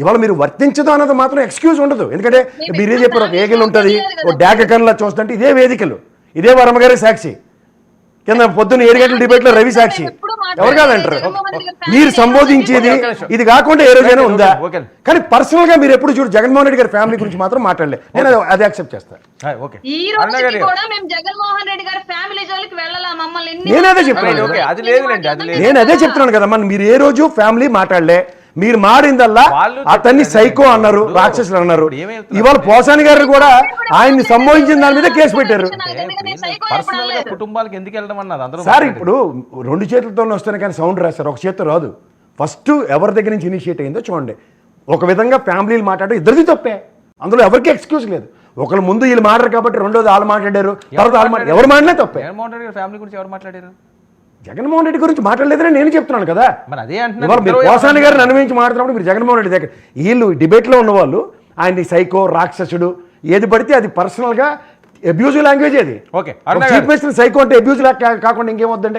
ఇవాళ మీరు వర్తించదు అన్నది మాత్రం ఎక్స్క్యూజ్ ఉండదు. ఎందుకంటే మీరే చెప్పారు ఒక ఏగిల్ ఉంటుంది, ఒక డాక కన్నులా చూస్తుంటే ఇదే వేదికలు, ఇదే వర్మగారి సాక్షి, కింద పొద్దున్న 7 గంటల డిబేట్లో రవి సాక్షి, ఎవరు కాదంటారు? మీరు సంబోధించేది ఇది కాకుండా ఏ రోజైనా ఉందా? కానీ పర్సనల్ గా మీరు ఎప్పుడు చూడు జగన్మోహన్ రెడ్డి గారి ఫ్యామిలీ గురించి మాత్రం మాట్లాడలేదు. నేను అదే యాక్సెప్ట్ చేస్తాను. నేను అదే చెప్తున్నాను కదమ్మా, మీరు ఏ రోజు ఫ్యామిలీ మాట్లాడలే. మీరు మారిందల్లా అతన్ని సైకో అన్నారు, రాక్షసులు అన్నారు. ఇవాళ పోసాని గారిని కూడా ఆయన్ని సంబోధించిన దాని మీద కేసు పెట్టారు. కుటుంబాలకు ఎందుకు వెళ్ళడం అన్నారు సార్ ఇప్పుడు 2 చేతులతో వస్తేనే కానీ సౌండ్ రాస్తారు, ఒక చేతితో రాదు. ఫస్ట్ ఎవరి దగ్గర నుంచి ఇనిషియేట్ అయిందో చూడండి. ఒక విధంగా ఫ్యామిలీలు మాట్లాడడం ఇద్దరిది తప్పే, అందులో ఎవరికి ఎక్స్క్యూజ్ లేదు. ఒకళ్ళు ముందు వీళ్ళు మాట్లాడారు కాబట్టి రెండోది వాళ్ళు మాట్లాడారు, తర్వాత వాళ్ళు మాట్లాడారు, ఎవరు మాట్లాడే తప్పే. జగన్మోహన్ రెడ్డి ఫ్యామిలీ గురించి ఎవరు మాట్లాడారు? జగన్మోహన్ రెడ్డి గురించి మాట్లాడలేదని నేను చెప్తున్నాను కదా. మరి అదే అంటున్నారు, మీరు పోసాని గారిని అనుభవించి మాట్లాడుతున్నప్పుడు మీరు జగన్మోహన్ రెడ్డి దగ్గర వీళ్ళు డిబేట్లో ఉన్న వాళ్ళు ఆయన్ని సైకో, రాక్షసుడు ఏది పడితే అది పర్సనల్గా అబ్యూజివ్ లాంగ్వేజ్. అది చీఫ్ మినిస్టర్ సైకో అంటే అబ్యూజివ్ కాకుండా ఇంకేమవుతుందండి?